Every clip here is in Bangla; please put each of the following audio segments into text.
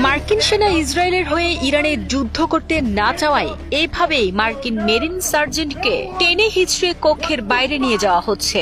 মার্কিন সেনা ইসরায়েলের হয়ে ইরানে যুদ্ধ করতে না চাওয়ায় এইভাবেই মার্কিন মেরিন সার্জেন্টকে টেনে হিচড়ে কক্ষের বাইরে নিয়ে যাওয়া হচ্ছে।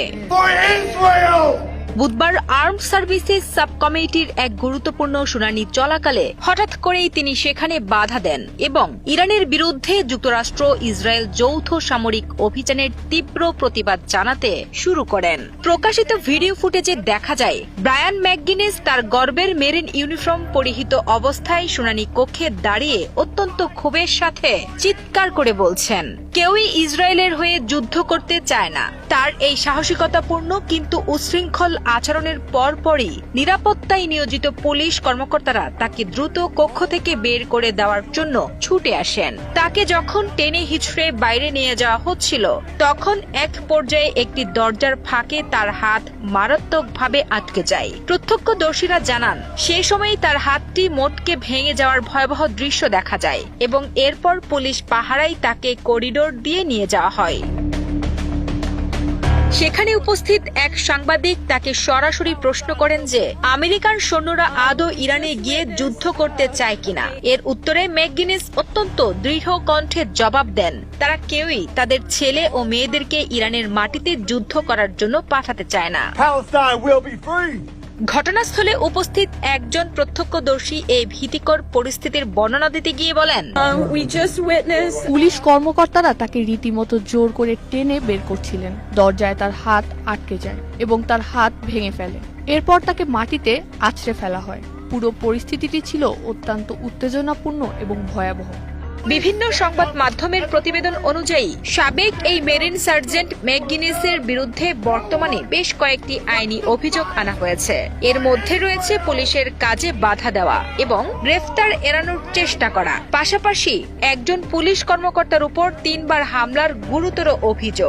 বুধবার আর্মড সার্ভিসেস সাব কমিটির এক গুরুত্বপূর্ণ শুনানি চলাকালে হঠাৎ করেই তিনি সেখানে বাধা দেন এবং ইরানের বিরুদ্ধে যুক্তরাষ্ট্র ইসরায়েল যৌথ সামরিক অভিযানের তীব্র প্রতিবাদ জানাতে শুরু করেন। প্রকাশিত ভিডিও ফুটেজে দেখা যায় ব্রায়ান ম্যাকগিনেস তার গর্বের মেরিন ইউনিফর্ম পরিহিত অবস্থায় শুনানি কক্ষে দাঁড়িয়ে অত্যন্ত ক্ষোভের সাথে চিৎকার করে বলছেন, কেউই ইসরায়েলের হয়ে যুদ্ধ করতে চায় না। তার এই সাহসিকতাপূর্ণ কিন্তু উচ্ছৃঙ্খল আচরণের পরপরই নিরাপত্তায় নিয়োজিত পুলিশ কর্মকর্তারা তাকে দ্রুত কক্ষ থেকে বের করে দেওয়ার জন্য ছুটে আসেন। তাকে যখন টেনে হিচড়ে বাইরে নিয়ে যাওয়া হচ্ছিল তখন এক পর্যায়ে একটি দরজার ফাঁকে তার হাত মারাত্মকভাবে আটকে যায়। প্রত্যক্ষদর্শীরা জানান সেই সময় তার হাতটি মোটকে ভেঙে যাওয়ার ভয়াবহ দৃশ্য দেখা যায় এবং এরপর পুলিশ পাহারায় তাকে করিডোর দিয়ে নিয়ে যাওয়া হয়। সেখানে উপস্থিত এক সাংবাদিক তাকে সরাসরি প্রশ্ন করেন যে আমেরিকান সৈন্যরা আদৌ ইরানে গিয়ে যুদ্ধ করতে চায় কিনা। এর উত্তরে ম্যাকগিনেস অত্যন্ত দৃঢ় কণ্ঠে জবাব দেন, তারা কেউই তাদের ছেলে ও মেয়েদেরকে ইরানের মাটিতে যুদ্ধ করার জন্য পাঠাতে চায় না। ঘটনাস্থলে উপস্থিত একজন প্রত্যক্ষদর্শী এই ভীতিকর পরিস্থিতির বর্ণনা দিতে গিয়ে বলেন, পুলিশ কর্মকর্তারা তাকে রীতিমতো জোর করে টেনে বের করছিলেন। দরজায় তার হাত আটকে যায় এবং তার হাত ভেঙে ফেলে। এরপর তাকে মাটিতে আছড়ে ফেলা হয়। পুরো পরিস্থিতিটি ছিল অত্যন্ত উত্তেজনাপূর্ণ এবং ভয়াবহ। বিভিন্ন সংবাদ মাধ্যমের প্রতিবেদন অনুযায়ী সাবেক এই মেরিন সার্জেন্ট ম্যাকগিনেসের বিরুদ্ধে বর্তমানে বেশ কয়েকটি আইনি অভিযোগ আনা হয়েছে। এর মধ্যে রয়েছে পুলিশের কাজে বাধা দেওয়া এবং গ্রেফতার এড়ানোর চেষ্টা করা। পাশাপাশি একজন পুলিশ কর্মকর্তার উপর 3 বার হামলার গুরুতর অভিযোগ।